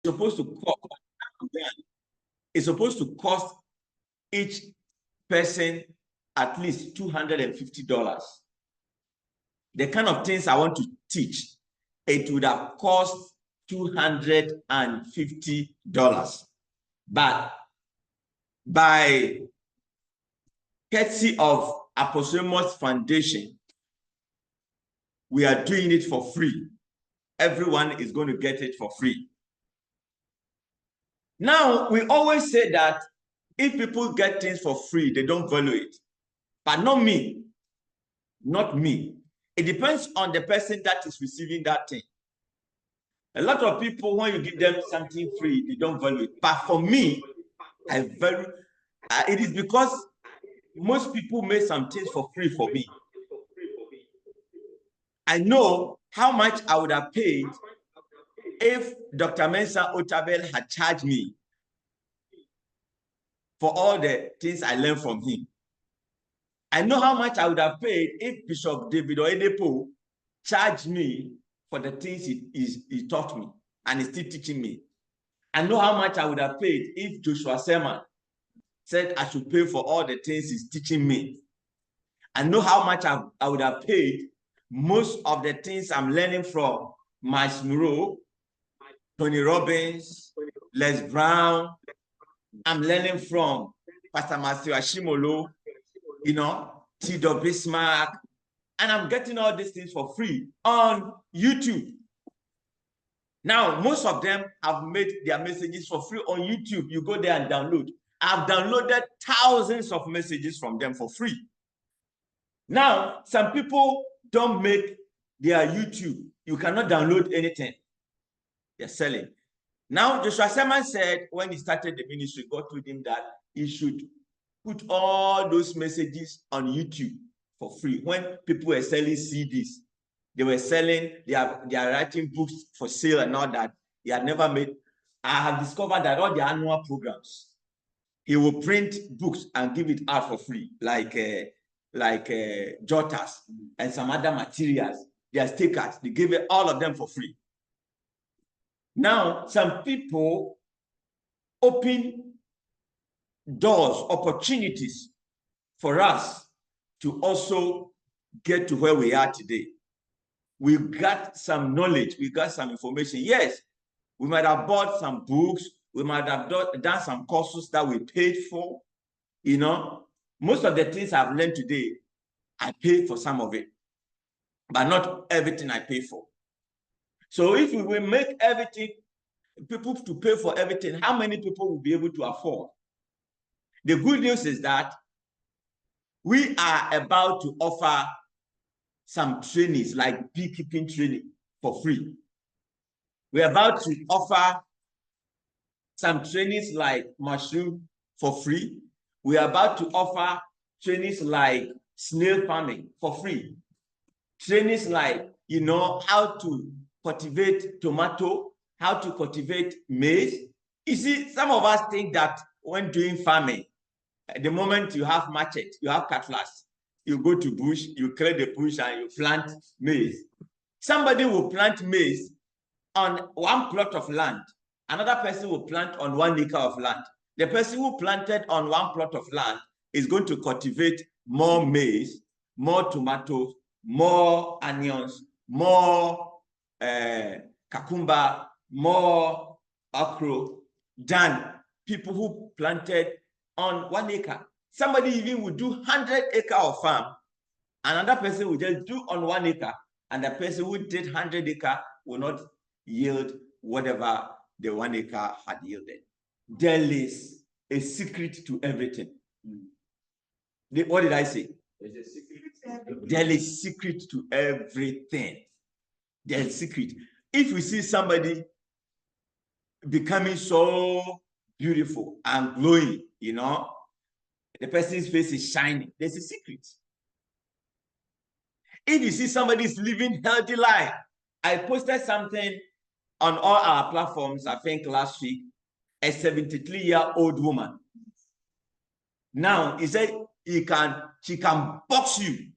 supposed to cost. It's supposed to cost each person at least $250. The kind of things I want to teach, it would have cost $250. But by courtesy of Apostle Amos Foundation, we are doing it for free. Everyone is going to get it for free. Now, we always say that if people get things for free, they don't value it. But not me. Not me. It depends on the person that is receiving that thing. A lot of people, when you give them something free, they don't value it. But for me, I value it is because most people make some things for free for me. I know how much I would have paid if Dr. Mensa Otabel had charged me for all the things I learned from him. I know how much I would have paid if Bishop David Oyedepo charged me for the things he taught me and is still teaching me. I know how much I would have paid if Joshua Selman said I should pay for all the things he's teaching me. I know how much I would have paid most of the things I'm learning from Miles Moreau, Tony Robbins, Les Brown. I'm learning from Pastor Matthew Ashimolo, you know, T.W. Bismarck, and I'm getting all these things for free on YouTube. Now, most of them have made their messages for free on YouTube. You go there and download. I've downloaded thousands of messages from them for free. Now, some people don't make their YouTube. You cannot download anything. They're selling. Now, Joshua Selman said when he started the ministry, God told him that he should put all those messages on YouTube for free. When people were selling CDs, they were selling, they are writing books for sale and all that. He had never made. I have discovered that all the annual programs, he will print books and give it out for free, like jotters and some other materials. They are stickers. They give it all of them for free. Now, some people open doors, opportunities for us to also get to where we are today. We got some knowledge, we got some information. Yes, we might have bought some books, we might have done some courses that we paid for. You know, most of the things I've learned today, I paid for some of it, but not everything I pay for. So if we will make everything, people to pay for everything, how many people will be able to afford? The good news is that we are about to offer some trainings like beekeeping training for free. We're about to offer some trainings like mushroom for free. We're about to offer trainings like snail farming for free. Trainings like, you know, how to cultivate tomato, how to cultivate maize. You see, some of us think that when doing farming, at the moment you have machete, you have cutlass, you go to bush, you clear the bush and you plant maize. Somebody will plant maize on one plot of land. Another person will plant on 1 acre of land. The person who planted on one plot of land is going to cultivate more maize, more tomatoes, more onions, more cucumber, more okra than people who planted on 1 acre. Somebody even would do 100 acre of farm. Another person will just do on 1 acre, and the person who did 100 acre will not yield whatever the 1 acre had yielded. There is a secret to everything. What did I say? There's a secret. There is secret to everything. There's a secret. If we see somebody becoming so beautiful and glowing, you know, the person's face is shining, there's a secret. If you see somebody is living healthy life, I posted something on all our platforms, I think last week, a 73-year-old woman. Now, he said she can box you.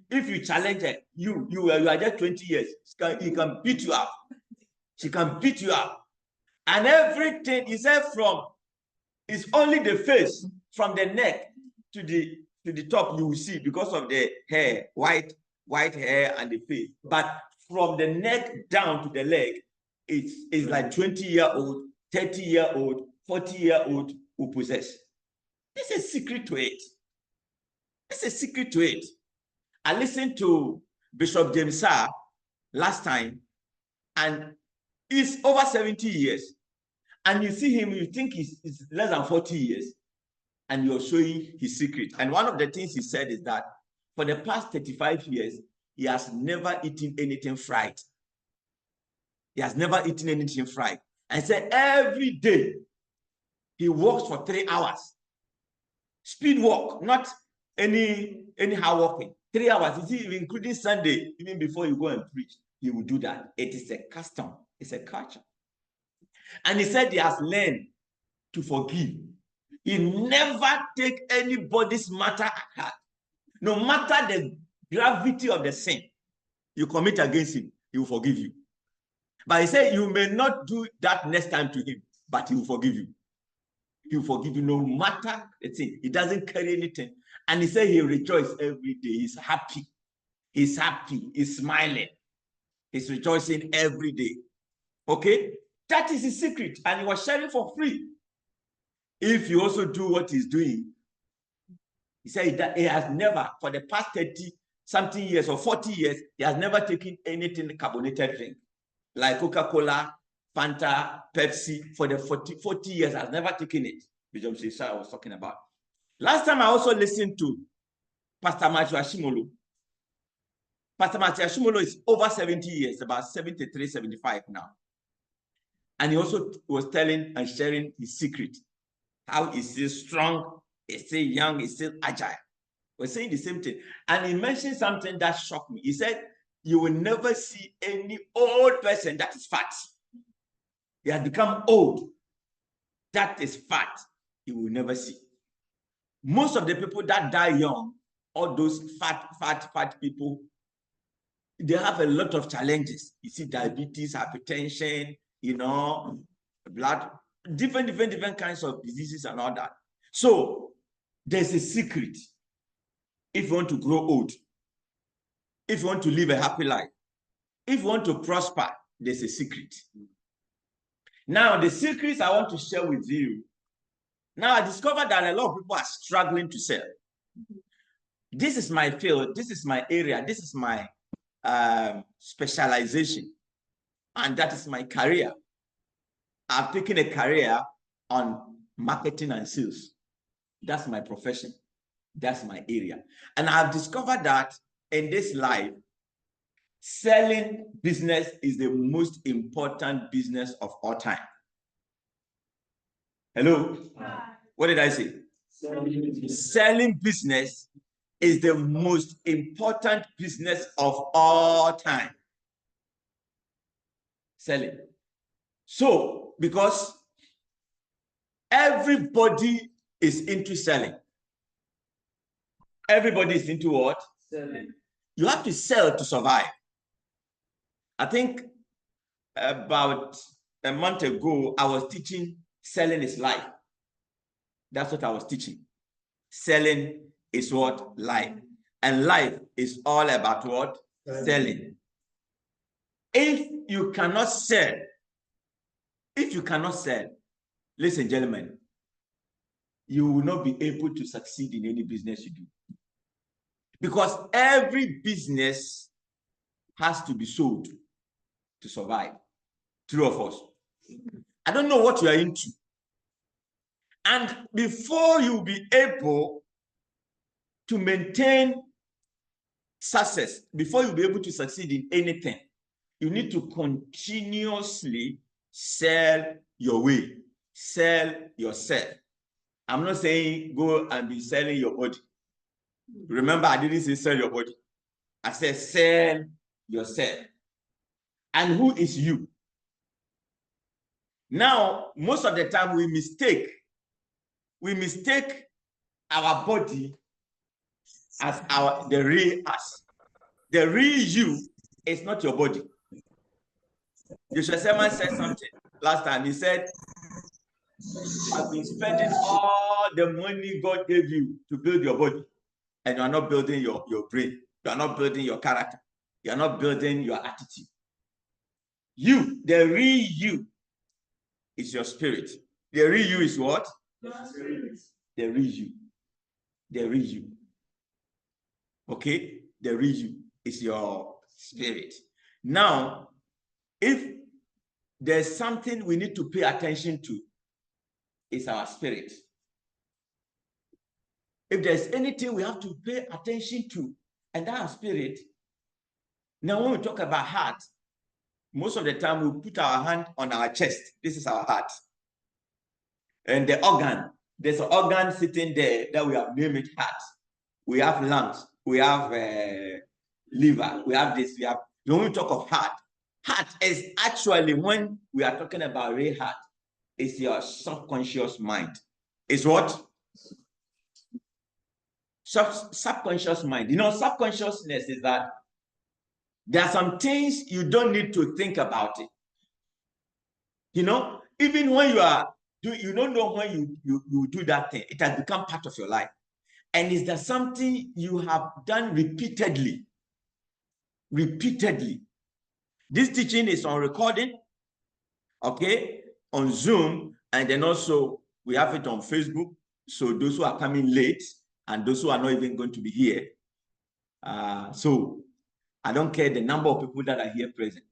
If you challenge her, you are just 20 years, he can beat you up. She can beat you up. And everything, he said, it's only the face from the neck to the top you will see because of the hair, white hair and the face. But from the neck down to the leg, it's like 20-year-old, 30-year-old, 40-year-old who possess. There's a secret to it. There's a secret to it. I listened to Bishop James Sarr last time, and he's over 70 years. And you see him, you think he's less than 40 years, and you're showing his secret. And one of the things he said is that for the past 35 years, he has never eaten anything fried. He has never eaten anything fried. And said every day he walks for 3 hours. Speed walk, not anyhow walking. 3 hours, you see, including Sunday, even before you go and preach, he will do that. It is a custom, it's a culture. And he said he has learned to forgive. He never take anybody's matter at heart. No matter the gravity of the sin you commit against him, he will forgive you. But he said you may not do that next time to him, but he will forgive you. He will forgive you no matter the thing. He doesn't carry anything. And he said he rejoices every day. He's happy. He's happy. He's smiling. He's rejoicing every day. Okay? That is his secret. And he was sharing for free. If you also do what he's doing, he said that he has never, for the past 30-something years or 40 years, he has never taken anything carbonated drink. Like Coca-Cola, Fanta, Pepsi, for the 40 years, has never taken it. Bishop Cesar was talking about. Last time I also listened to Pastor Matthew Ashimolo. Pastor Matthew Ashimolo is over 70 years, about 73, 75 now. And he also was telling and sharing his secret. How he's still strong, he's still young, he's still agile. We're saying the same thing. And he mentioned something that shocked me. He said, you will never see any old person that is fat. He has become old. That is fat. You will never see. Most of the people that die young, all those fat people, they have a lot of challenges. You see, diabetes, hypertension, blood, different kinds of diseases and all that. So there's a secret. If you want to grow old, if you want to live a happy life, if you want to prosper, there's a secret. Now, the secrets I want to share with you. Now, I discovered that a lot of people are struggling to sell. This is my field. This is my area. This is my specialization. And that is my career. I've taken a career on marketing and sales. That's my profession. That's my area. And I've discovered that in this life, selling business is the most important business of all time. Hello? What did I say? Selling business is the most important business of all time. Selling. So, because everybody is into selling. Everybody is into what? Selling. You have to sell to survive. I think about a month ago, I was teaching selling is life. That's what I was teaching. Selling is what? Life. And life is all about what? Selling. If you cannot sell, listen, gentlemen, you will not be able to succeed in any business you do. Because every business has to be sold to survive. True of us. I don't know what you are into. And before you be able to maintain success, before you'll be able to succeed in anything, you need to continuously sell your way, sell yourself. I'm not saying go and be selling your body. Remember, I didn't say sell your body. I said sell yourself. And who is you? Now, most of the time we mistake our body as the real us. The real you is not your body. Joshua Selman said something. last time. He said, I've been spending all the money God gave you to build your body, and you are not building your brain. You are not building your character. You are not building your attitude. You, the real you, is your spirit. The real you is what? The real you. The real you. Okay? The real you is your spirit. Now, if there's something we need to pay attention to, it's our spirit. If there's anything we have to pay attention to, and our spirit, now when we talk about heart, most of the time we put our hand on our chest. This is our heart. And the organ, there's an organ sitting there that we have named it heart. We have lungs, we have liver, we have this, we have, when we talk of heart is actually, when we are talking about real heart, it's your subconscious mind. It's what? Subconscious mind. You know, subconsciousness is that there are some things you don't need to think about it. You know, even when you don't know when you do that thing, it has become part of your life. And is there something you have done repeatedly? Repeatedly. This teaching is on recording, okay, on Zoom, and then also we have it on Facebook. So those who are coming late and those who are not even going to be here. So I don't care the number of people that are here present.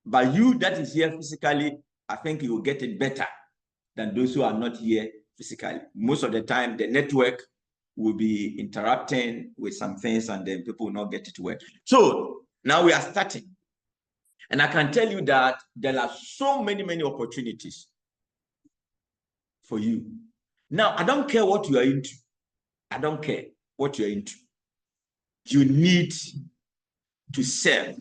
But you that is here physically, I think you will get it better than those who are not here physically. Most of the time, the network will be interrupting with some things and then people will not get it well. So now we are starting. And I can tell you that there are so many opportunities for you. Now, I don't care what you are into. I don't care what you are into. You need to serve.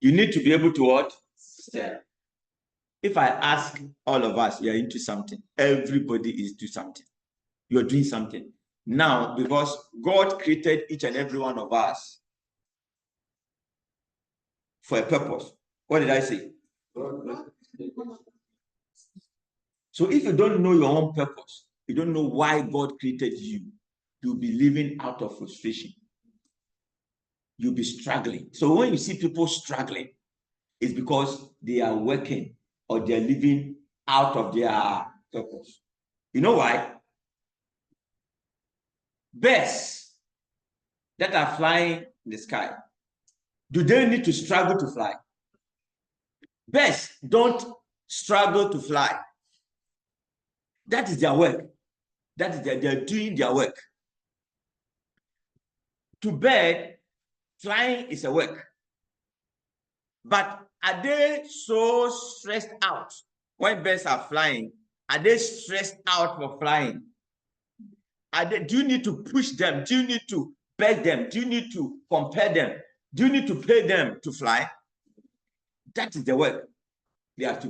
You need to be able to what? Serve. If I ask all of us, you're into something, everybody is into something. You're doing something. Now, because God created each and every one of us for a purpose. What did I say? So if you don't know your own purpose, you don't know why God created you, you'll be living out of frustration. You'll be struggling. So when you see people struggling, it's because they are working or they're living out of their purpose. You know why? Birds that are flying in the sky, do they need to struggle to fly? Birds don't struggle to fly. That is their work. That is they're doing their work. To bird, flying is a work. But are they so stressed out when birds are flying? Are they stressed out for flying? Do you need to push them? Do you need to beg them? Do you need to compel them? Do you need to pay them to fly? That is the work. They have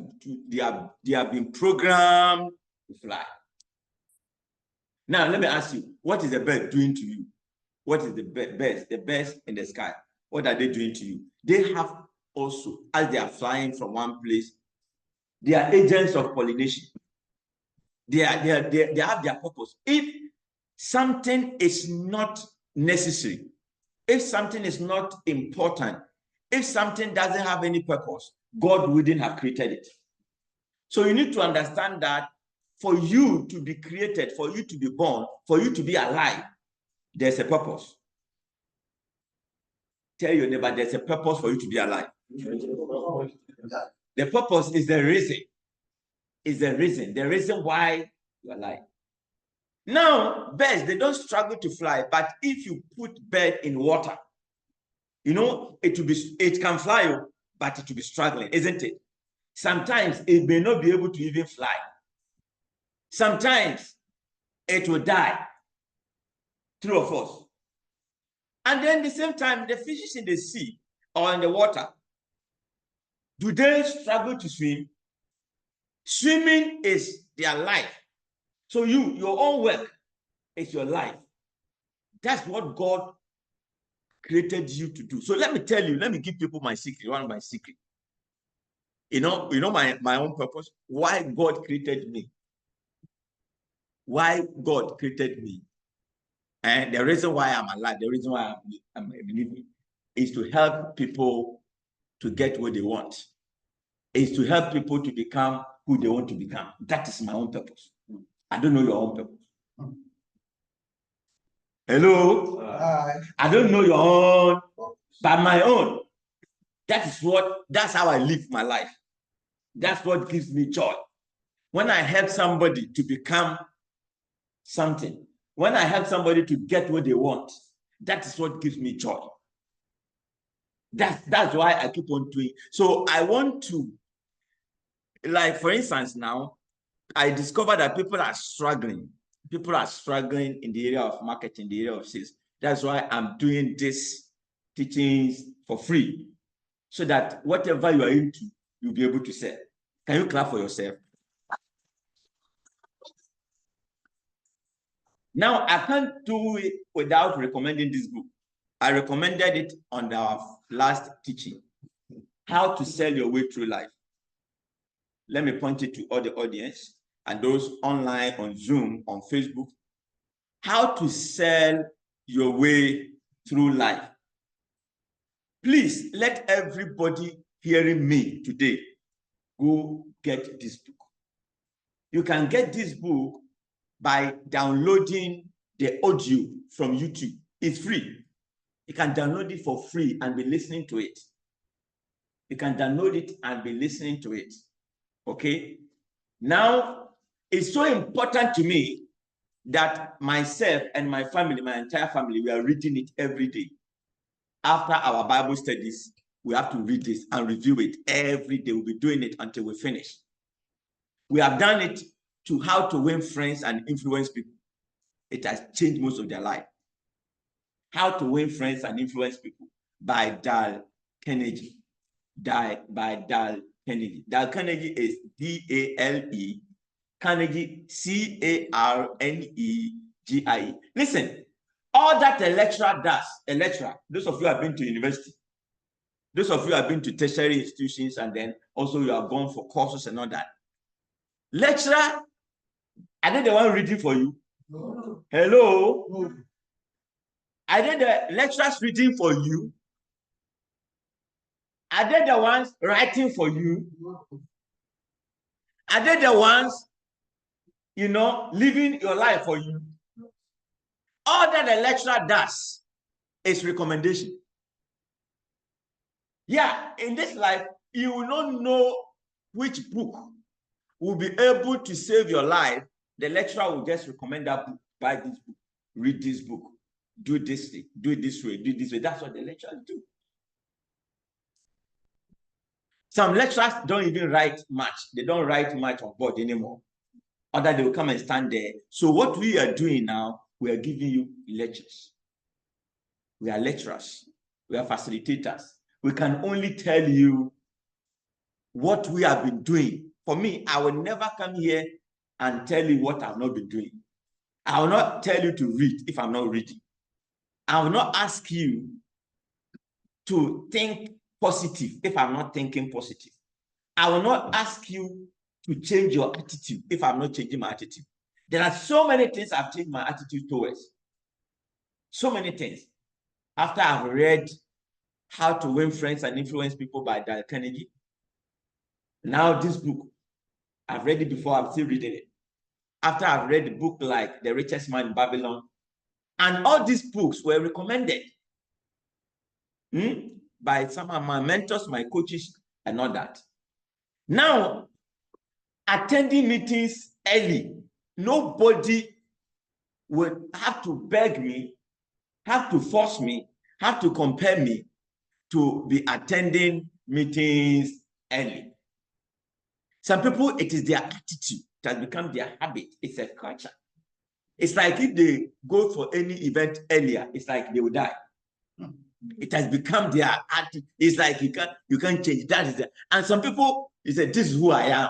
been programmed to fly. Now, let me ask you, what is the bird doing to you? What is the birds in the sky? What are they doing to you? They have also, as they are flying from one place, they are agents of pollination. They have their purpose. If something is not necessary, if something is not important, if something doesn't have any purpose, God wouldn't have created it. So you need to understand that for you to be created, for you to be born, for you to be alive, there's a purpose. Tell your neighbor, there's a purpose for you to be alive. The purpose is the reason. Is the reason why you're alive. Now, birds, they don't struggle to fly, but if you put bird in water, you know, it can fly, but it will be struggling, isn't it? Sometimes it may not be able to even fly. Sometimes it will die. True or false? And then at the same time, the fishes in the sea or in the water, do they struggle to swim? Swimming is their life. So your own work is your life. That's what God created you to do. So let me tell you, let me give people my secret, one of my secrets. You know my own purpose, why God created me. Why God created me. And the reason why I'm alive, the reason why I'm living, is to help people to get what they want. Is to help people to become who they want to become. That is my own purpose. I don't know your own purpose. Hello? I don't know your own, but my own. That's how I live my life. That's what gives me joy. When I help somebody to become something, when I help somebody to get what they want, that is what gives me joy. That's why I keep on doing. So I want to, like, for instance, now, I discovered that people are struggling. People are struggling in the area of marketing, the area of sales. That's why I'm doing this teachings for free, so that whatever you are into, you'll be able to sell. Can you clap for yourself? Now, I can't do it without recommending this book. I recommended it on our last teaching, How to Sell Your Way Through Life. Let me point it to all the audience and those online, on Zoom, on Facebook. How to sell your way through life. Please let everybody hearing me today go get this book. You can get this book by downloading the audio from YouTube. It's free. You can download it for free and be listening to it. You can download it and be listening to it. Okay? Now, it's so important to me that myself and my family, my entire family, we are reading it every day. After our Bible studies, we have to read this and review it every day. We'll be doing it until we finish. We have done it to How to Win Friends and Influence People. It has changed most of their life. How to Win Friends and Influence People by Dale Carnegie. By Dale Carnegie. Dale Carnegie is D-A-L-E, Carnegie, C-A-R-N-E-G-I-E. Listen, all that a lecturer does, those of you who have been to university, those of you who have been to tertiary institutions, and then also you have gone for courses and all that. Lecturer, are they the one reading for you? No. Hello? No. Are they the lecturers reading for you? Are they the ones writing for you? No. Are they the ones, living your life for you? No. All that the lecturer does is recommendation. Yeah, in this life, you will not know which book will be able to save your life. The lecturer will just recommend that book. Buy this book, read this book, do this thing, do it this way, do it this way. That's what the lecturers do. Some lecturers don't even write much. They don't write much on board anymore. Other they will come and stand there. So what we are doing now, we are giving you lectures. We are lecturers. We are facilitators. We can only tell you what we have been doing. For me, I will never come here and tell you what I've not been doing. I will not tell you to read if I'm not reading. I will not ask you to think positive if I'm not thinking positive. I will not ask you to change your attitude if I'm not changing my attitude. There are so many things I've changed my attitude towards. So many things. After I've read How to Win Friends and Influence People by Dale Carnegie, now this book, I've read it before, I'm still reading it. After I've read a book like The Richest Man in Babylon, and all these books were recommended by some of my mentors, my coaches, and all that. Now, attending meetings early, nobody would have to beg me, have to force me, have to compel me to be attending meetings early. Some people, it is their attitude that has become their habit. It's a culture. It's like if they go for any event earlier, it's like they will die. It has become their attitude. It's like you can't change. That is it. And some people, they say, this is who I am.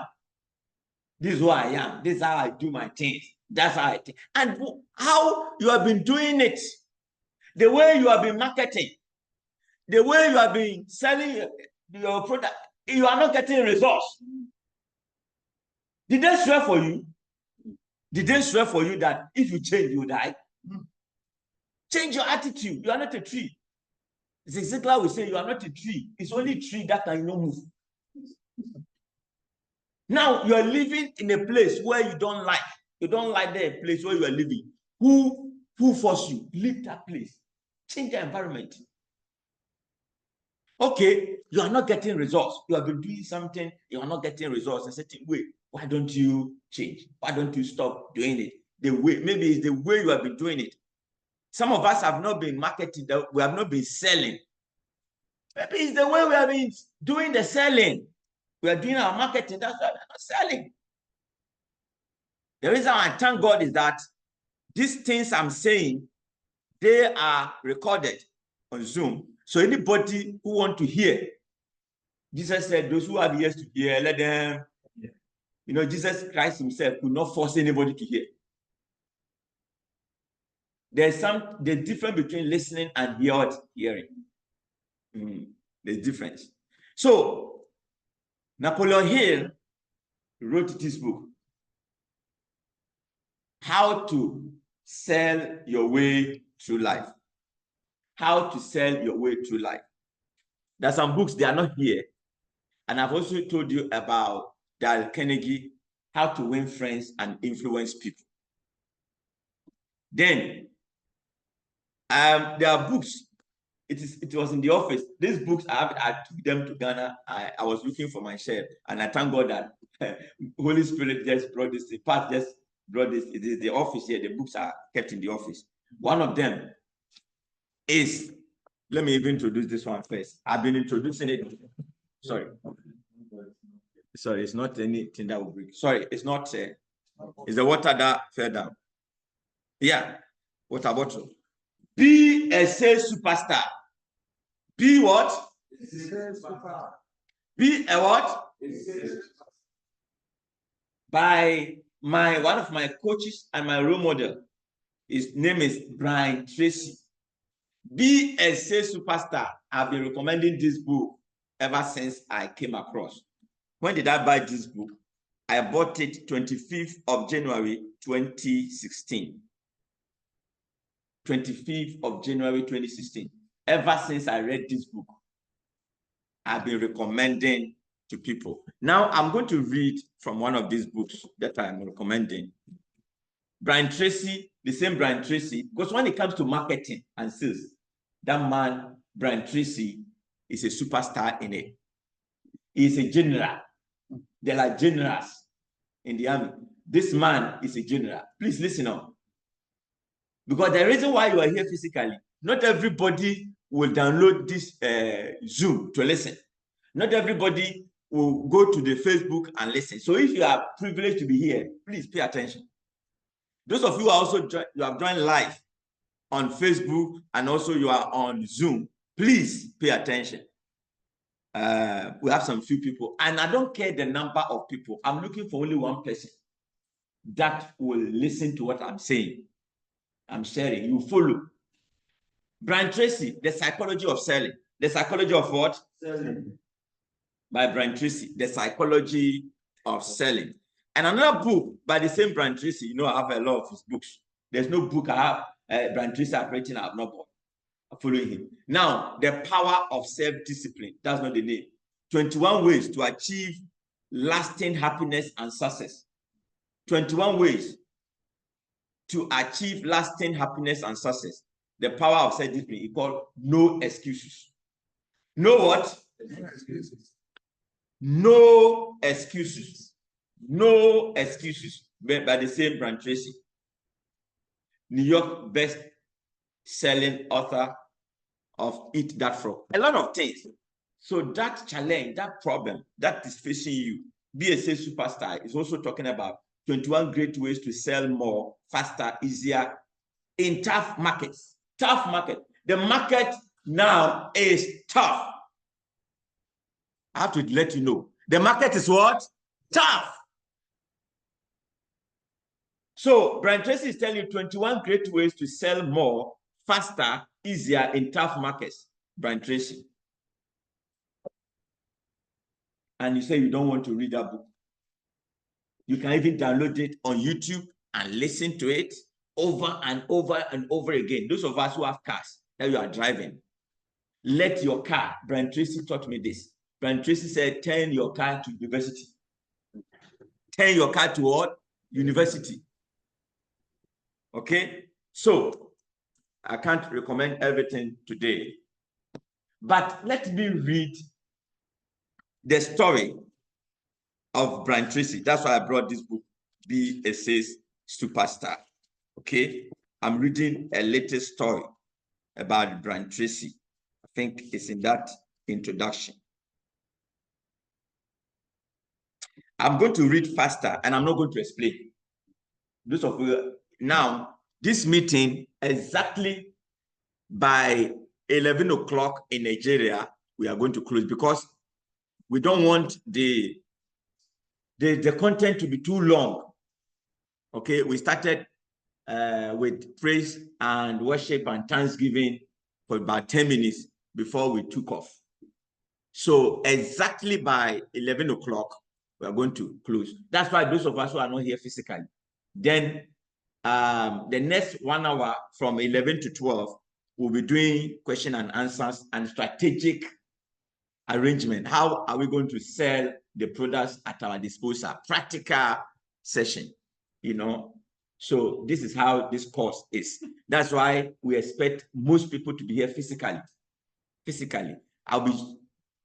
This is who I am. This is how I do my things. That's how I think. And how you have been doing it, the way you have been marketing, the way you have been selling your product, you are not getting results. Did they swear for you? Did they swear for you that if you change, you die? Change your attitude. You are not a tree. It's exactly like we say you are not a tree. It's only a tree that can move. Now you are living in a place where you don't like. You don't like the place where you are living. Who forced you? Leave that place. Change the environment. Okay, you are not getting results. You have been doing something, you are not getting results in a certain way. Why don't you change? Why don't you stop doing it? The way, maybe it's the way you have been doing it. Some of us have not been marketing, we have not been selling. Maybe it's the way we have been doing the selling. We are doing our marketing, that's why we're not selling. The reason I thank God is that these things I'm saying, they are recorded on Zoom. So anybody who want to hear, Jesus said, those who have ears to hear, let them. Yeah. You know, Jesus Christ himself could not force anybody to hear. There's the difference between listening and hearing. There's difference. So Napoleon Hill wrote this book, How to Sell Your Way Through Life. How to Sell Your Way Through Life. There are some books, they are not here. And I've also told you about Dale Carnegie, How to Win Friends and Influence People. Then there are books. It was in the office. These books, I took them to Ghana. I was looking for my share, and I thank God that Holy Spirit just brought this. The path just brought this. It is the office here. The books are kept in the office. One of them is. Let me even introduce this one first. I've been introducing it. Sorry, it's not anything that will break. Sorry, it's not. It's the water that fell down. Yeah, water bottle. Be a sales superstar. Be what? Be a what? By one of my coaches and my role model. His name is Brian Tracy. Be a sales superstar. I've been recommending this book ever since I came across. When did I buy this book? I bought it 25th of January 2016. 25th of January 2016. Ever since I read this book, I've been recommending to people. Now I'm going to read from one of these books that I'm recommending. Brian Tracy, the same Brian Tracy, because when it comes to marketing and sales, that man, Brian Tracy, is a superstar in it. He's a general. There are generals in the army. This man is a general. Please listen up. Because the reason why you are here physically, not everybody will download this Zoom to listen. Not everybody will go to the Facebook and listen. So if you are privileged to be here, please pay attention. Those of you who are also you have joined live on Facebook and also you are on Zoom, please pay attention. We have some few people, and I don't care the number of people. I'm looking for only one person that will listen to what I'm saying. I'm sharing. You follow. Brian Tracy, The Psychology of Selling. The Psychology of what? Selling. By Brian Tracy, The Psychology of Selling. And another book by the same Brian Tracy. You know, I have a lot of his books. There's no book I have Brian Tracy I've written, I've not bought. I'm following him. Now, The Power of Self-Discipline. That's not the name. 21 ways to achieve lasting happiness and success. 21 ways to achieve lasting happiness and success. The Power of Self-Discipline. It's called No Excuses. No what? No excuses. No excuses. No excuses. By the same Brian Tracy. New York best-selling author of Eat That Frog. A lot of things. So that challenge, that problem that is facing you, be a sales superstar, is also talking about 21 great ways to sell more, faster, easier in tough markets. Tough market. The market now is tough. I have to let you know. The market is what? Tough. So Brian Tracy is telling you 21 great ways to sell more, faster, easier in tough markets. Brian Tracy. and you say you don't want to read that book, you can even download it on YouTube and listen to it over and over and over again. Those of us who have cars that you are driving, let your car, Brian Tracy taught me this. Brian Tracy said, turn your car to university. Turn your car to what? University. Okay? So, I can't recommend everything today. But let me read the story of Brian Tracy. That's why I brought this book, Be a Sales Superstar. Okay? I'm reading a latest story about Brian Tracy. I think it's in that introduction. I'm going to read faster and I'm not going to explain. Those of you now, this meeting exactly by 11 o'clock in Nigeria, we are going to close because we don't want the content to be too long. Okay, we started with praise and worship and thanksgiving for about 10 minutes before we took off. So exactly by 11 o'clock, we are going to close. That's why those of us who are not here physically, then the next 1 hour from 11 to 12, we'll be doing question and answers and strategic arrangement. How are we going to sell the products at our disposal? Practical session, you know. So this is how this course is. That's why we expect most people to be here physically. I'll be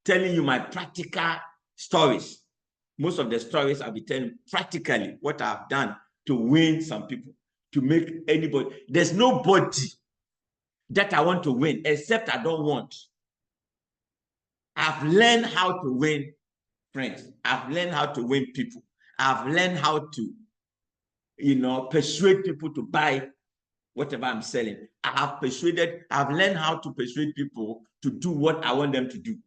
telling you my practical stories. Most of the stories I'll be telling practically what I've done to win some people, to make anybody. There's nobody that I want to win except I don't want. I've learned how to win friends. I've learned how to win people. I've learned how to, you know, persuade people to buy whatever I'm selling. I've learned how to persuade people to do what I want them to do.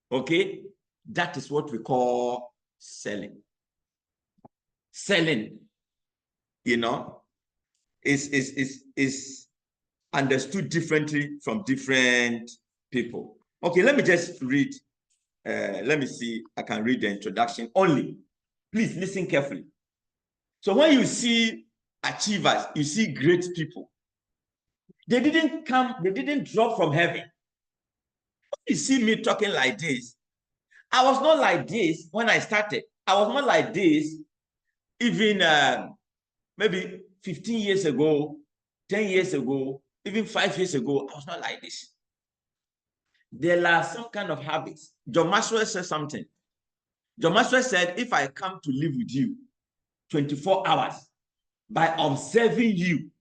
Okay? That is what we call selling. Selling, you know, is understood differently from different people. Okay, let me just read. Let me see. I can read the introduction only. Please listen carefully. So when you see achievers, you see great people. They didn't drop from heaven. You see me talking like this. I was not like this when I started. I was not like this even maybe 15 years ago, 10 years ago, even 5 years ago. I was not like this. There are some kind of habits. John Maxwell said something. John Maxwell said, if I come to live with you 24 hours, by observing you,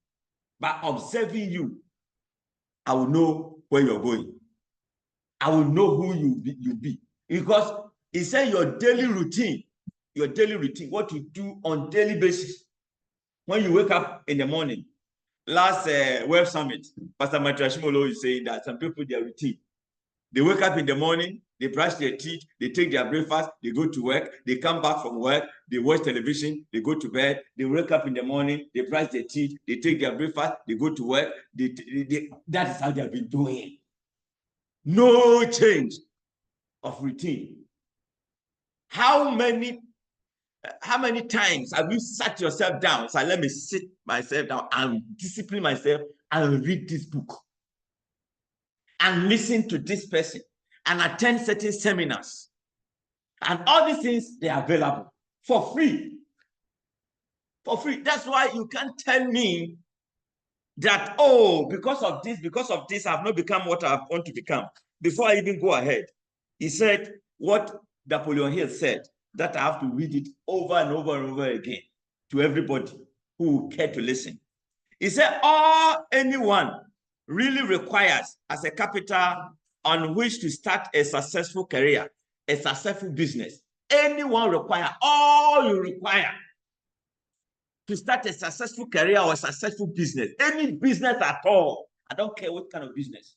I will know where you're going. I will know who you be. Because he said your daily routine, what you do on daily basis. When you wake up in the morning, last Web Summit, Pastor Matrashimolo is saying that some people, their routine, they wake up in the morning, they brush their teeth, they take their breakfast, they go to work, they come back from work, they watch television, they go to bed, they wake up in the morning, they brush their teeth, they take their breakfast, they go to work. That is how they have been doing. No change of routine. How many times have you sat yourself down? So let me sit myself down and discipline myself and read this book and listen to this person and attend certain seminars. And all these things, they are available for free. For free. That's why you can't tell me that, oh, because of this, I've not become what I want to become. Before I even go ahead, he said what Napoleon Hill said, that I have to read it over and over and over again to everybody who will care to listen. He said, all anyone really requires as a capital on which to start a successful career, a successful business. Anyone require, all you require to start a successful career or a successful business, any business at all. I don't care what kind of business.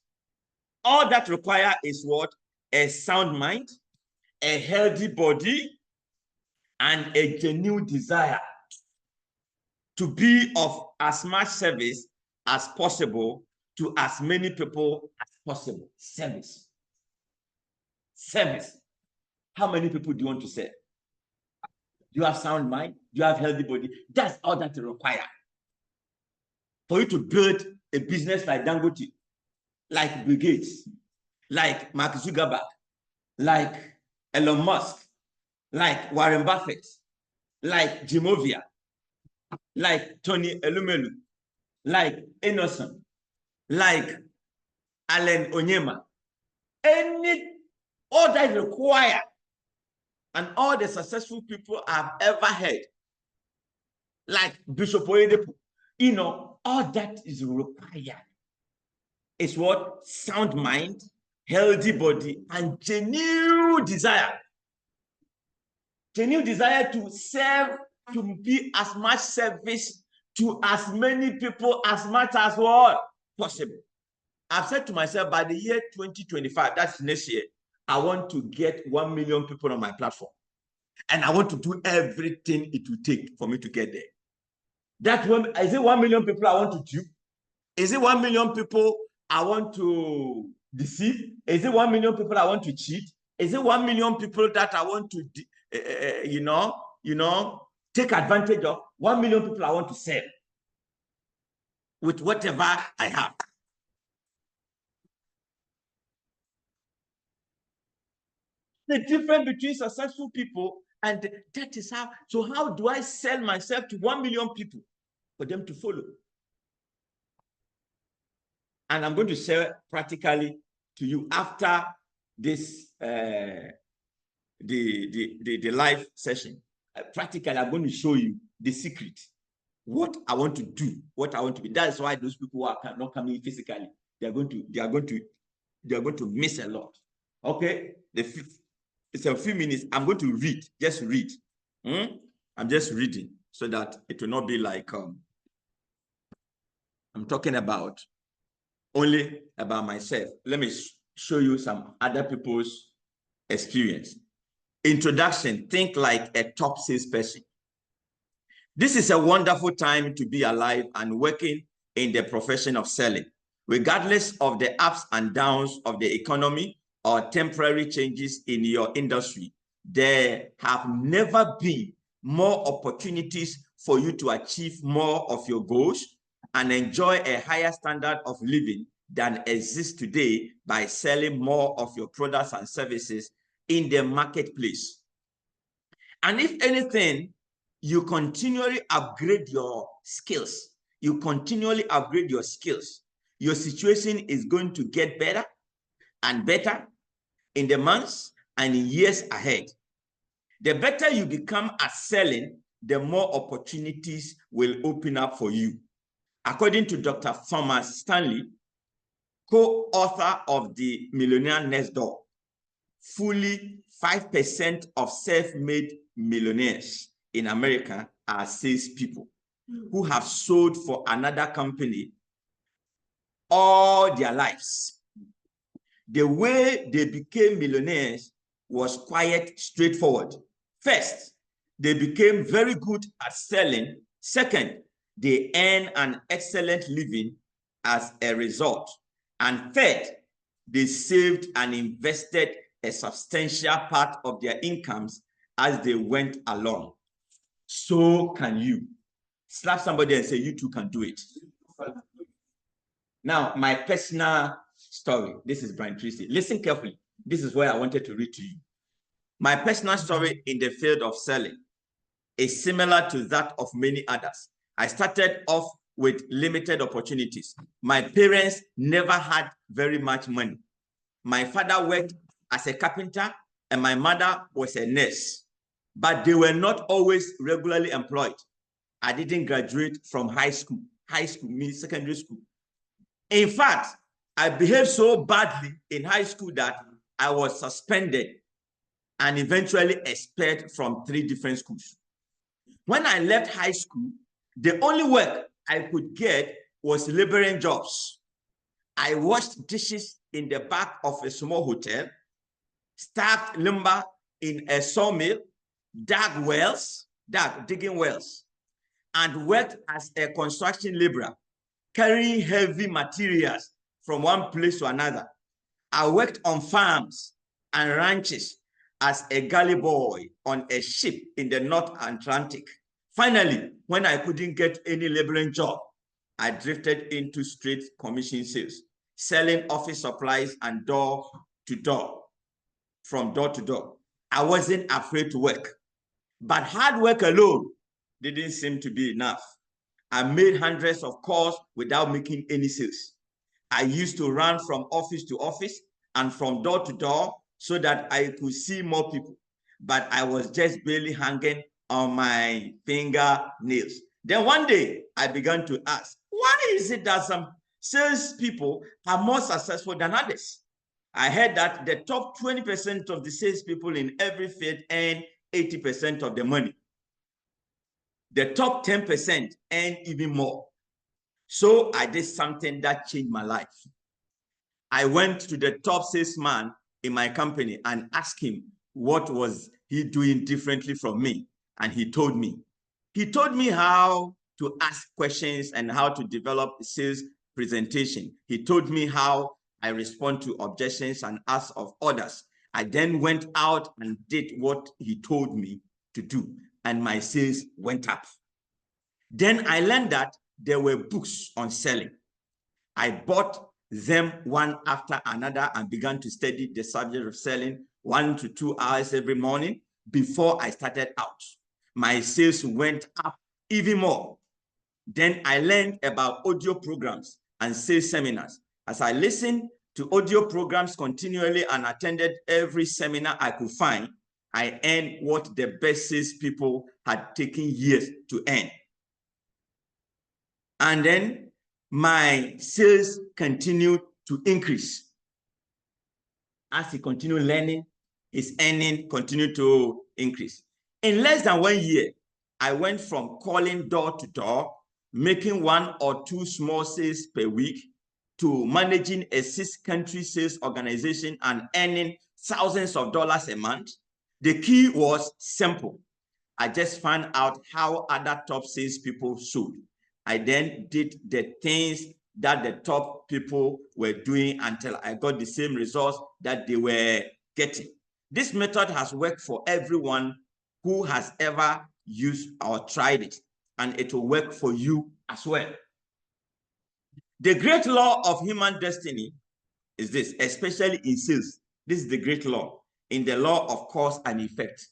All that require is what? A sound mind, a healthy body, and a genuine desire to be of as much service as possible to as many people as possible. Service. How many people do you want to serve? Do you have sound mind? Do you have healthy body? That's all that it requires. For you to build a business like Dangote, like Bill Gates, like Mark Zuckerberg, like Elon Musk, like Warren Buffett, like Jimovia, like Tony Elumelu, like Innocent, like Alan Onyema. All that require, and all the successful people I've ever had, like Bishop Oyedepo, all that is required. It's what? Sound mind, healthy body, and genuine desire. Genuine desire to serve, to be as much service to as many people as much as what possible. I've said to myself, by the year 2025, that's next year, I want to get 1 million people on my platform. And I want to do everything it will take for me to get there. Is it 1 million people I want to dupe? Is it 1 million people I want to deceive? Is it 1 million people I want to cheat? Is it 1 million people that I want to, take advantage of? 1 million people I want to serve with whatever I have. The difference between successful people, and that is how. So how do I sell myself to 1 million people for them to follow? And I'm going to share practically to you after this the live session. Practically, I'm going to show you the secret, what I want to do, what I want to be. That's why those people who are not coming physically, they are going to miss a lot. Okay, it's a few minutes. I'm going to read, just read. I'm just reading so that it will not be like I'm talking about only about myself. Let me show you some other people's experience. Introduction, think like a top salesperson. This is a wonderful time to be alive and working in the profession of selling. Regardless of the ups and downs of the economy or temporary changes in your industry, there have never been more opportunities for you to achieve more of your goals and enjoy a higher standard of living than exists today by selling more of your products and services in the marketplace. And if anything, you continually upgrade your skills. You continually upgrade your skills. Your situation is going to get better and better in the months and in years ahead. The better you become at selling, the more opportunities will open up for you. According to Dr. Thomas Stanley, co-author of The Millionaire Next Door, fully 5% of self-made millionaires in America are salespeople who have sold for another company all their lives. The way they became millionaires was quite straightforward. First, they became very good at selling. Second, they earn an excellent living as a result. And third, they saved and invested a substantial part of their incomes as they went along. So can you. Slap somebody and say, you too can do it. Now, my personal story. This is Brian Tracy. Listen carefully. This is where I wanted to read to you. My personal story in the field of selling is similar to that of many others. I started off with limited opportunities. My parents never had very much money. My father worked as a carpenter and my mother was a nurse, but they were not always regularly employed. I didn't graduate from high school. High school means secondary school. In fact, I behaved so badly in high school that I was suspended and eventually expelled from 3 different schools. When I left high school, the only work I could get was laboring jobs. I washed dishes in the back of a small hotel, stacked lumber in a sawmill, digging wells, and worked as a construction laborer, carrying heavy materials from one place to another. I worked on farms and ranches as a galley boy on a ship in the North Atlantic. Finally, when I couldn't get any laboring job, I drifted into straight commission sales, selling office supplies and door to door, from door to door. I wasn't afraid to work, but hard work alone didn't seem to be enough. I made hundreds of calls without making any sales. I used to run from office to office and from door to door so that I could see more people, but I was just barely hanging on my fingernails. Then one day, I began to ask, why is it that some salespeople are more successful than others? I heard that the top 20% of the salespeople in every field earn 80% of the money. The top 10% earn even more. So I did something that changed my life. I went to the top salesman in my company and asked him what was he doing differently from me. And he told me. He told me how to ask questions and how to develop a sales presentation. He told me how I respond to objections and asks of others. I then went out and did what he told me to do, and my sales went up. Then I learned that there were books on selling. I bought them one after another and began to study the subject of selling 1 to 2 hours every morning before I started out. My sales went up even more. Then I learned about audio programs and sales seminars. As I listened to audio programs continually and attended every seminar I could find, I earned what the best salespeople had taken years to earn. And then my sales continued to increase. As he continued learning, his earning continued to increase. In less than 1 year, I went from calling door to door, making 1 or 2 small sales per week, to managing a 6-country sales organization and earning thousands of dollars a month. The key was simple. I just found out how other top salespeople sold. I then did the things that the top people were doing until I got the same results that they were getting. This method has worked for everyone who has ever used or tried it, and it will work for you as well. The great law of human destiny is this, especially in sales. This is the great law, in the law of cause and effect.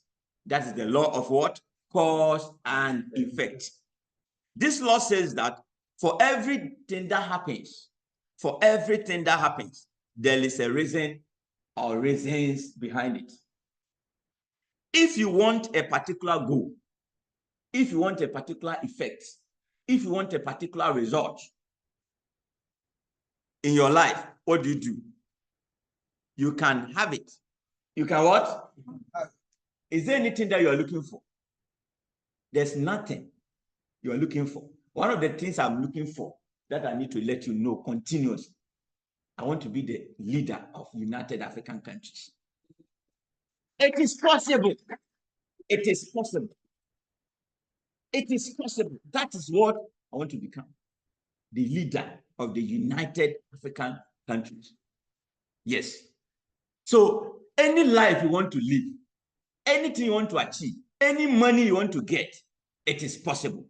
That is the law of what? Cause and effect. This law says that for everything that happens, there is a reason or reasons behind it. If you want a particular goal, if you want a particular effect, if you want a particular result in your life, what do? You can have it. You can what? Is there anything that you are looking for? There's nothing you are looking for. One of the things I'm looking for that I need to let you know continuously, I want to be the leader of United African countries. It is possible. It is possible. It is possible. That is what I want to become. The leader of the United African countries. Yes. So any life you want to live, anything you want to achieve, any money you want to get, it is possible.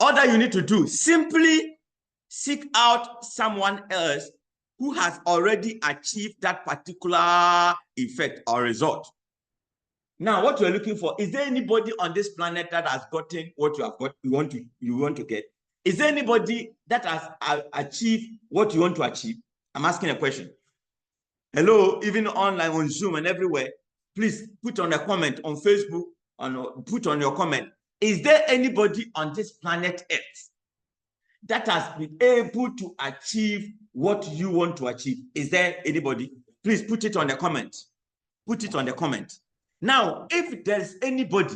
All that you need to do, simply seek out someone else who has already achieved that particular effect or result. Now, what you're looking for, is there anybody on this planet that has gotten what you have got, you want to get? Is there anybody that has achieved what you want to achieve? I'm asking a question. Hello, even online on Zoom and everywhere, please put on a comment on Facebook, put on your comment. Is there anybody on this planet Earth that has been able to achieve what you want to achieve? Is there anybody? Please put it on the comment. Put it on the comment. Now, if there's anybody,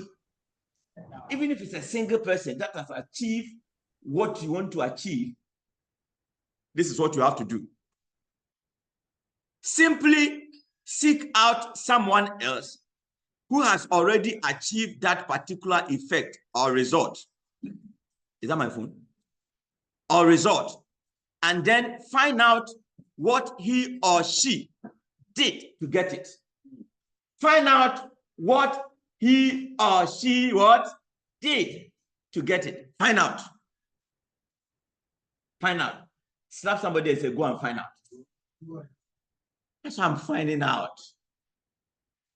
even if it's a single person that has achieved what you want to achieve, this is what you have to do. Simply seek out someone else who has already achieved that particular effect or result. Is that my phone? Or result. And then find out what he or she did to get it. Find out what he or she what did to get it. Find out. Find out. Slap somebody and say, go and find out. That's what I'm finding out.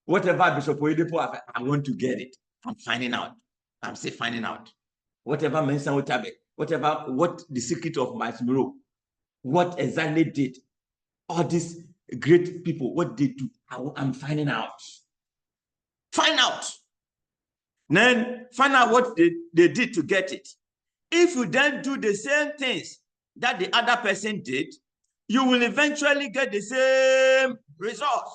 Whatever Bishop Oyedepo, I want to get it. I'm finding out. I'm still finding out. Whatever Mensa Otabe, what the secret of my Miro, what exactly did all these great people, what they do, I'm finding out. Find out. Then find out what they did to get it. If you then do the same things that the other person did, you will eventually get the same results.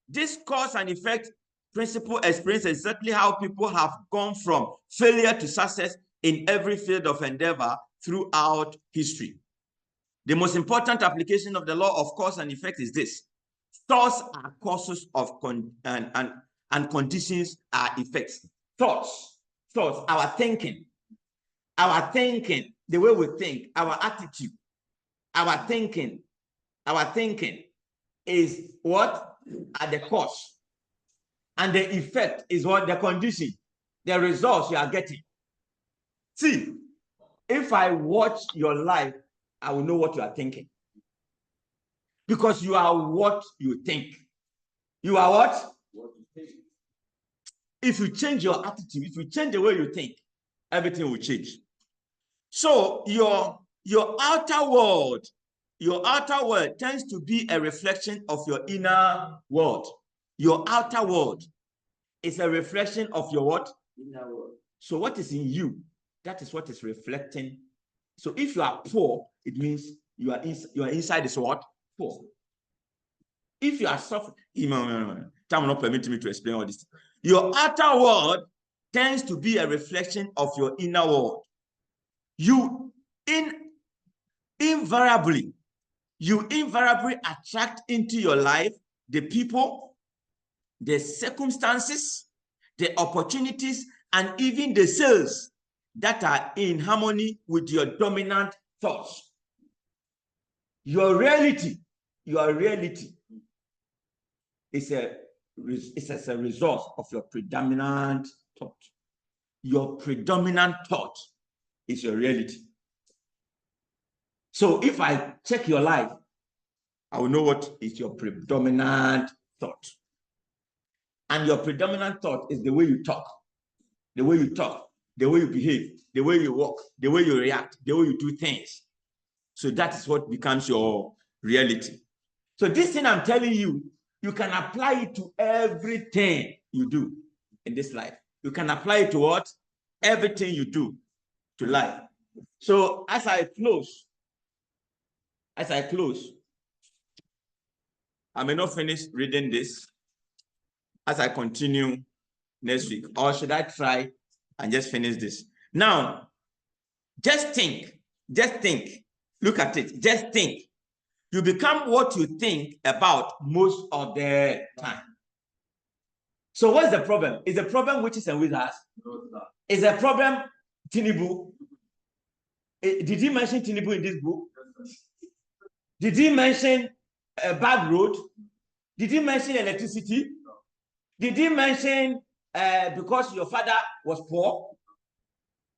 This cause and effect principle explains exactly how people have gone from failure to success in every field of endeavor throughout history. The most important application of the law of cause and effect is this: thoughts are causes of and conditions are effects. Thoughts, our thinking, the way we think, our attitude, our thinking is what are the cause, and the effect is what the condition, the results you are getting. See, if I watch your life, I will know what you are thinking, because you are what you think. You are what you think. If you change your attitude, if you change the way you think, everything will change. So your outer world tends to be a reflection of your inner world. Your outer world is a reflection of your what? Inner world. So what is in you, that is what is reflecting. So if you are poor, it means your inside is what? Poor. If you are suffering, time will not permit me to explain all this. Your outer world tends to be a reflection of your inner world. You invariably attract into your life the people, the circumstances, the opportunities, and even the sales that are in harmony with your dominant thoughts. Your reality is as a result of your predominant thought. Your predominant thought is your reality. So if I check your life, I will know what is your predominant thought. And your predominant thought is the way you talk, the way you behave, the way you walk, the way you react, the way you do things. So that is what becomes your reality. So this thing I'm telling you, you can apply it to everything you do in this life. You can apply it to what? Everything you do to life. So as I close, I may not finish reading this as I continue next week. Or should I try and just finish this? Now, just think. Look at it. Just think. You become what you think about most of the time. So what's the problem? Is the problem witches and wizards? Is the problem Tinubu? Did he mention Tinubu in this book? Did he mention a bad road? Did he mention electricity? Did he mention because your father was poor?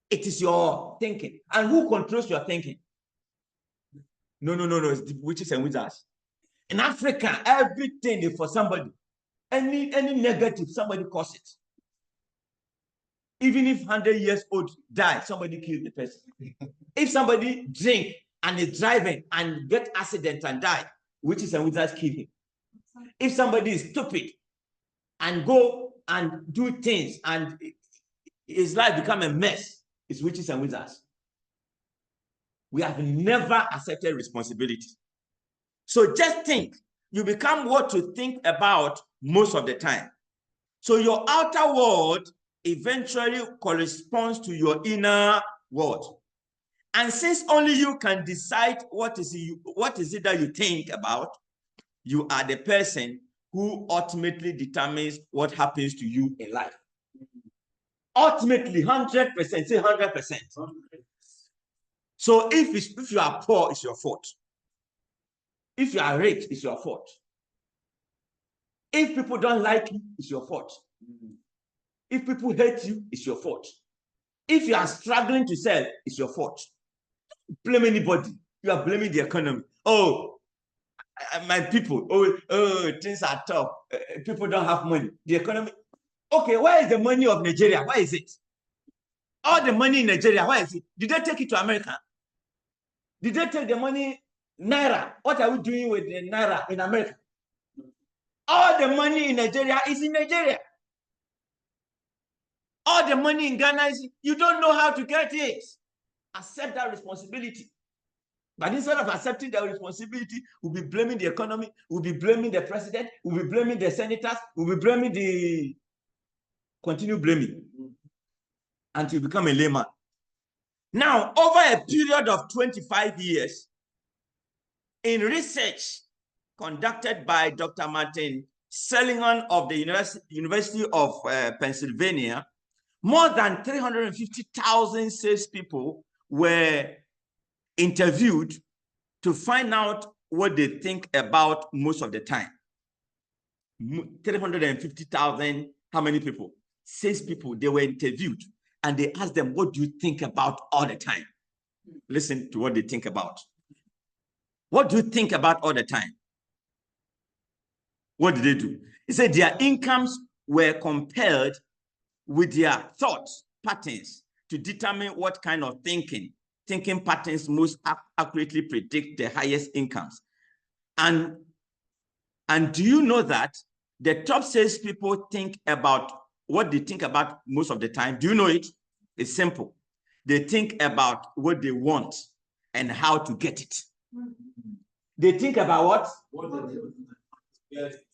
It is your thinking. And who controls your thinking? No. It's the witches and wizards. In Africa, everything is for somebody. Any negative, somebody cause it. Even if 100 years old die, somebody kill the person. If somebody drink and is driving and get accident and die, witches and wizards kill him. If somebody is stupid and go and do things and his life become a mess, it's witches and wizards. We have never accepted responsibility. So just think. You become what you think about most of the time. So your outer world eventually corresponds to your inner world. And since only you can decide what is it that you think about, you are the person who ultimately determines what happens to you in life. Ultimately, 100%, say 100%. So if you are poor, it's your fault. If you are rich, it's your fault. If people don't like you, it's your fault. If people hate you, it's your fault. If you are struggling to sell, it's your fault. Blame anybody. You are blaming the economy. Oh, my people. Oh, things are tough. People don't have money. The economy. Okay, where is the money of Nigeria? Where is it? All the money in Nigeria, where is it? Did they take it to America? Did they take the money, Naira? What are we doing with the Naira in America? All the money in Nigeria is in Nigeria. All the money in Ghana is, you don't know how to get it. Accept that responsibility. But instead of accepting that responsibility, we'll be blaming the economy, we'll be blaming the president, we'll be blaming the senators, we'll be blaming the... Continue blaming until you become a layman. Now, over a period of 25 years, in research conducted by Dr. Martin Seligman of the University of Pennsylvania, more than 350,000 salespeople were interviewed to find out what they think about most of the time. 350,000, how many people? 6 people, they were interviewed and they asked them, what do you think about all the time? Listen to what they think about. What do you think about all the time? What did they do? He said their incomes were compared with their thoughts patterns to determine what kind of thinking patterns most accurately predict the highest incomes. And do you know that the top salespeople think about what they think about most of the time? Do you know it? It's simple. They think about what they want and how to get it. They think about what?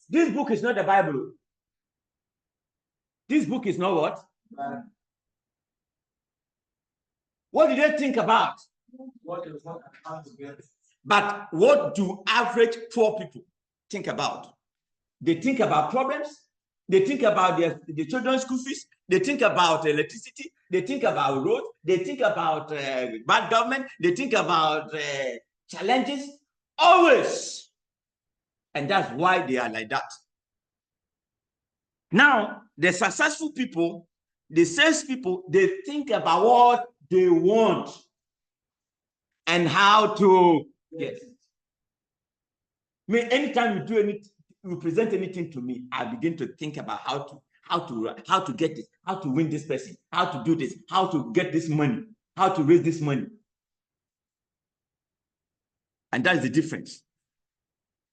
This book is not the Bible. This book is not what? What do they think about? But what do average poor people think about? They think about problems. They think about the children's school fees. They think about electricity. They think about roads. They think about bad government. They think about challenges. Always. And that's why they are like that. Now, the successful people, the salespeople, they think about what they want and how to get it. I mean, anytime you do anything, you present anything to me, I begin to think about how to get this, how to win this person, how to do this, how to get this money, how to raise this money. And that's the difference.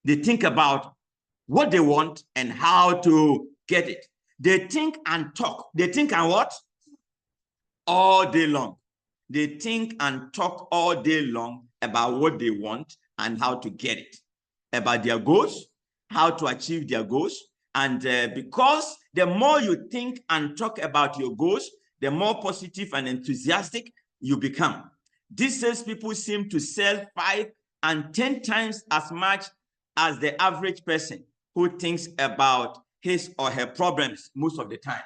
They think about what they want and how to get it. They think and talk. They think and what? All day long. They think and talk all day long about what they want and how to get it, about their goals, how to achieve their goals. And because the more you think and talk about your goals, the more positive and enthusiastic you become. These salespeople seem to sell 5 and 10 times as much as the average person who thinks about his or her problems most of the time.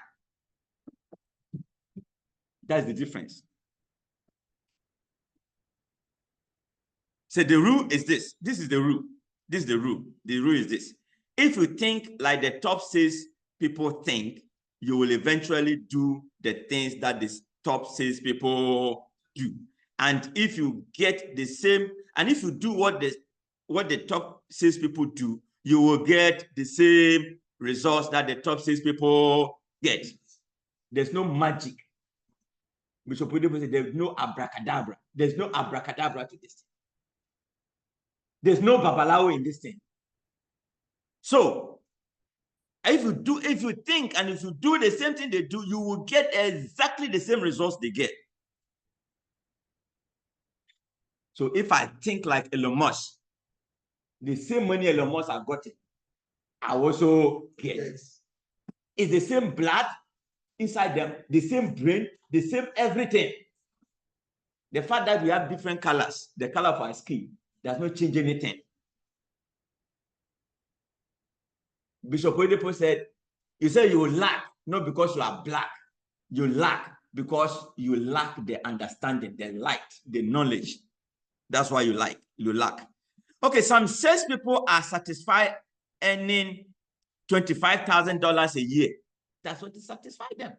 That's the difference. So the rule is this. This is the rule. This is the rule. The rule is this. If you think like the top sales people think, you will eventually do the things that the top sales people do. And if you get the same, and if you do what the top sales people do, you will get the same results that the top sales people get. There's no magic. Bishop Oyedepo said there's no abracadabra. There's no abracadabra to this thing. There's no babalawo in this thing. So if you think and if you do the same thing they do, you will get exactly the same results they get. So if I think like Elon Musk, the same money Elon Musk has gotten, I also get it. It's the same blood inside them, the same brain, the same everything. The fact that we have different colors, the color of our skin, does not change anything. Bishop Oyedepo said, you say you lack, not because you are black. You lack because you lack the understanding, the light, the knowledge. That's why you lack. Okay, some salespeople are satisfied earning $25,000 a year. That's what satisfies them.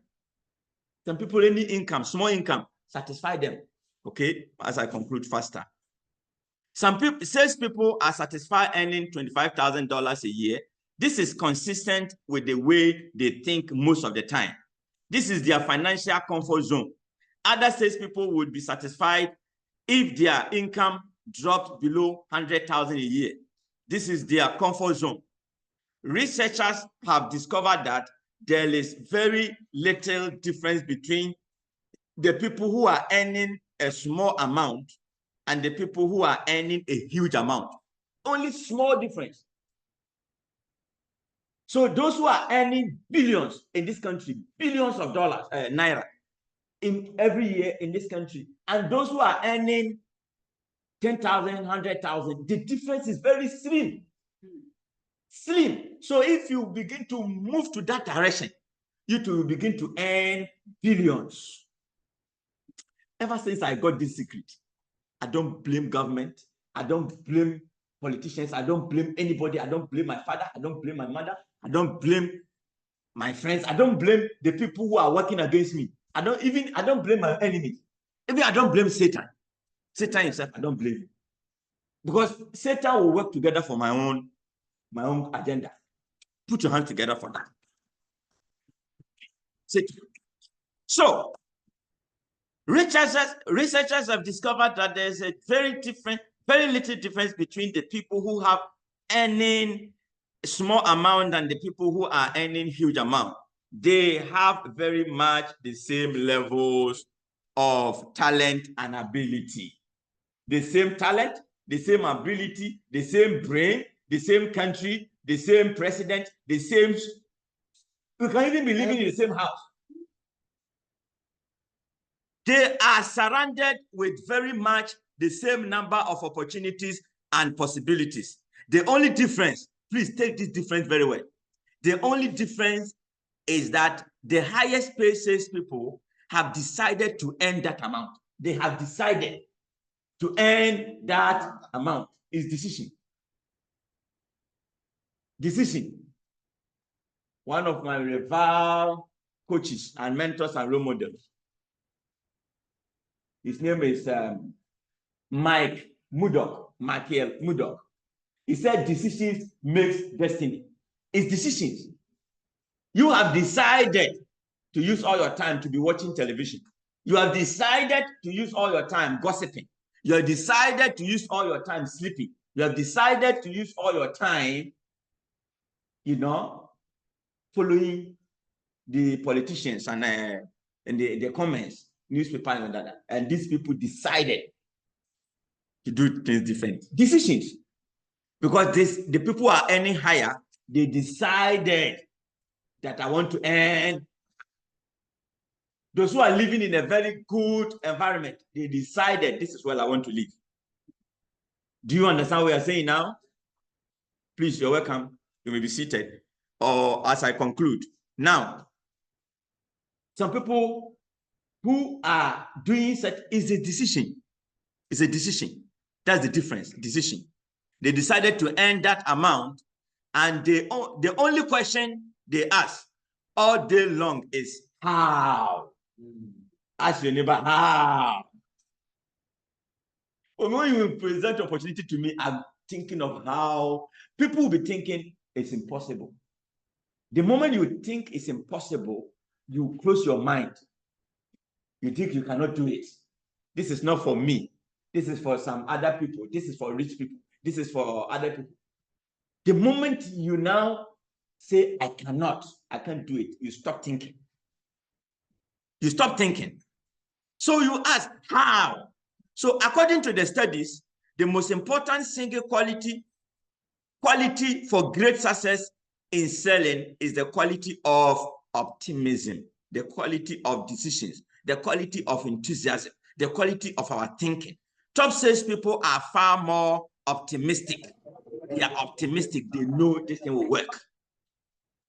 Some people, any income, small income, satisfy them. Okay, as I conclude faster. Some people, salespeople are satisfied earning $25,000 a year. This is consistent with the way they think most of the time. This is their financial comfort zone. Other salespeople would be satisfied if their income dropped below $100,000 a year. This is their comfort zone. Researchers have discovered that there is very little difference between the people who are earning a small amount and the people who are earning a huge amount. Only small difference. So those who are earning billions in this country, billions of dollars, naira, in every year in this country, and those who are earning 10,000, 100,000, the difference is very slim. Slim. So if you begin to move to that direction, you too will begin to earn billions. Ever since I got this secret, I don't blame government. I don't blame politicians. I don't blame anybody. I don't blame my father. I don't blame my mother. I don't blame my friends. I don't blame the people who are working against me. I don't blame my enemies. Even I don't blame Satan. Satan himself, I don't blame him. Because Satan will work together for my own agenda. Put your hands together for that. Satan. So, researchers have discovered that there's a very little difference between the people who have earning a small amount and the people who are earning huge amount. They have very much the same levels of talent and ability. The same talent, the same ability, the same brain, the same country, the same president, the same. We can even be living in the same house. They are surrounded with very much the same number of opportunities and possibilities. The only difference, please take this difference very well. The only difference is that the highest paid salespeople have decided to earn that amount. They have decided to earn that amount. Is decision. Decision. One of my revered coaches and mentors and role models, his name is Michael Murdoch. He said decisions makes destiny. It's decisions. You have decided to use all your time to be watching television. You have decided to use all your time gossiping. You have decided to use all your time sleeping. You have decided to use all your time, following the politicians and the comments, newspaper and that. And these people decided to do things different. Decisions. Because the people who are earning higher, they decided that I want to earn. Those who are living in a very good environment, they decided this is where I want to live. Do you understand what we are saying now? Please, you're welcome. You may be seated. Or as I conclude. Now, some people who are doing such is a decision. It's a decision. That's the difference. Decision. They decided to earn that amount, and the only question they ask all day long is how. Ask your neighbor how. When you present opportunity to me, I'm thinking of how. People will be thinking it's impossible. The moment you think it's impossible, you close your mind. You think you cannot do it. This is not for me. This is for some other people. This is for rich people. This is for other people. The moment you now say, I can't do it, you stop thinking. You stop thinking. So you ask, how? So according to the studies, the most important single quality for great success in selling is the quality of optimism, the quality of decisions, the quality of enthusiasm, the quality of our thinking. Top salespeople are far more optimistic. They are optimistic. They know this thing will work.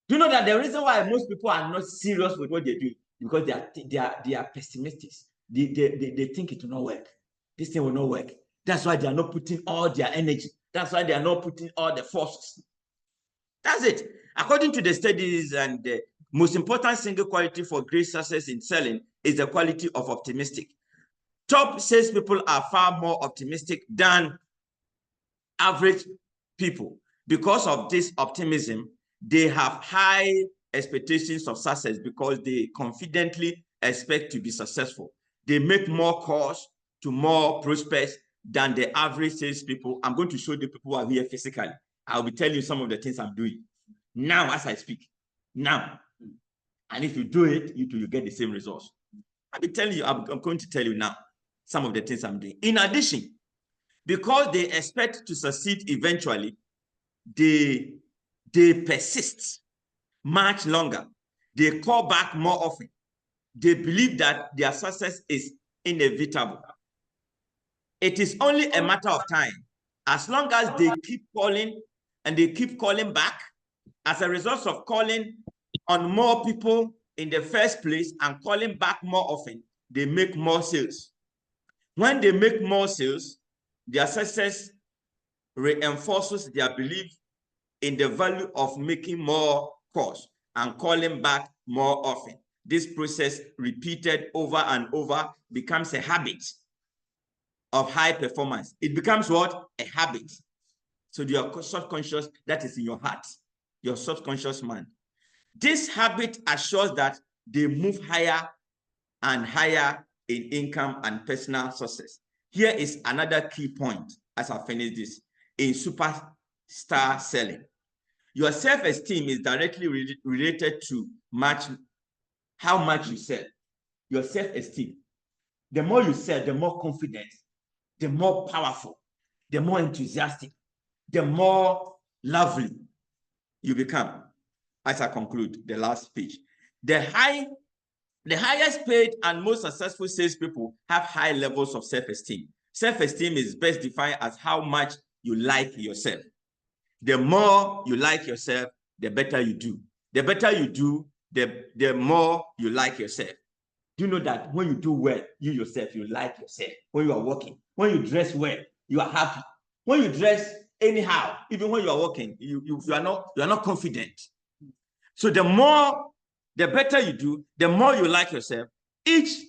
Do you know that the reason why most people are not serious with what they do? Because they are pessimistic. They think it will not work. This thing will not work. That's why they are not putting all their energy. That's why they are not putting all the forces. That's it. According to the studies, and the most important single quality for great success in selling is the quality of optimistic. Top salespeople are far more optimistic than average people. Because of this optimism, they have high expectations of success because they confidently expect to be successful. They make more calls to more prospects than the average salespeople. I'm going to show the people who are here physically. I'll be telling you some of the things I'm doing now as I speak. Now. And if you do it, you get the same results. I'll be telling you, I'm going to tell you now some of the things I'm doing. In addition, because they expect to succeed eventually, they persist much longer. They call back more often. They believe that their success is inevitable. It is only a matter of time. As long as they keep calling and they keep calling back, as a result of calling on more people in the first place and calling back more often, they make more sales. When they make more sales, their success reinforces their belief in the value of making more calls and calling back more often. This process, repeated over and over, becomes a habit of high performance. It becomes what? A habit. So your subconscious, that is in your heart, your subconscious mind. This habit assures that they move higher and higher in income and personal success. Here is another key point as I finish this in superstar selling. Your self-esteem is directly related to how much you sell. Your self-esteem. The more you sell, the more confident, the more powerful, the more enthusiastic, the more lovely you become. As I conclude the last page, the highest paid and most successful salespeople have high levels of self-esteem. Self-esteem is best defined as how much you like yourself. The more you like yourself, the better you do. The better you do, the more you like yourself. Do you know that when you do well, you yourself, you like yourself? When you are working, when you dress well, you are happy. When you dress anyhow, even when you are working, you are not confident. So the better you do, the more you like yourself. Each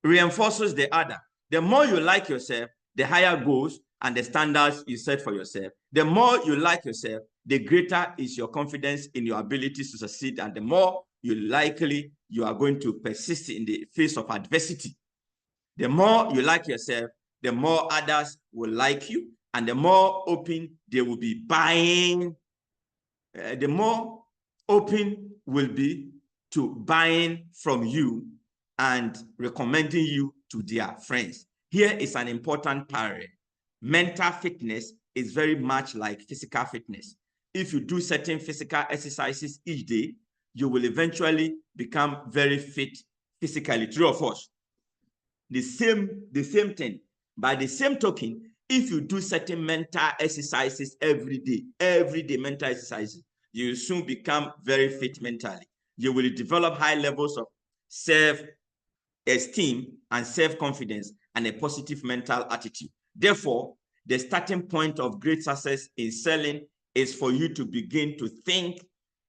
reinforces the other. The more you like yourself, the higher goals and the standards you set for yourself. The more you like yourself, the greater is your confidence in your abilities to succeed, and the more you are going to persist in the face of adversity. The more you like yourself, the more others will like you, and the more open they will be buying. The more open will be to buying from you and recommending you to their friends. Here is an important parallel. Mental fitness is very much like physical fitness. If you do certain physical exercises each day, you will eventually become very fit physically. True or false? The same thing. By the same token, if you do certain mental exercises every day mental exercises, you will soon become very fit mentally. You will develop high levels of self-esteem and self-confidence and a positive mental attitude. Therefore, the starting point of great success in selling is for you to begin to think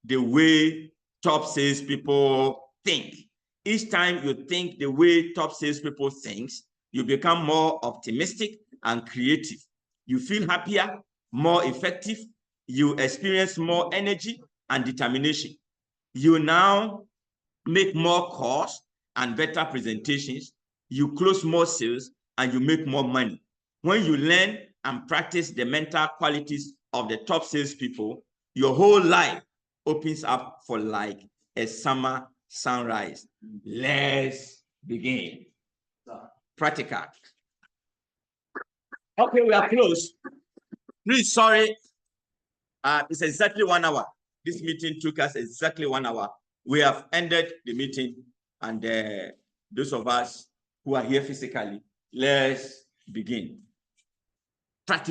the way top salespeople think. Each time you think the way top salespeople think, you become more optimistic and creative. You feel happier, more effective. You experience more energy and determination. You now make more calls and better presentations. You close more sales and you make more money. When you learn and practice the mental qualities of the top salespeople, your whole life opens up for like a summer sunrise. Let's begin. Practical. Okay, we are close. Please, sorry. It's exactly 1 hour. This meeting took us exactly 1 hour. We have ended the meeting, and those of us who are here physically, let's begin.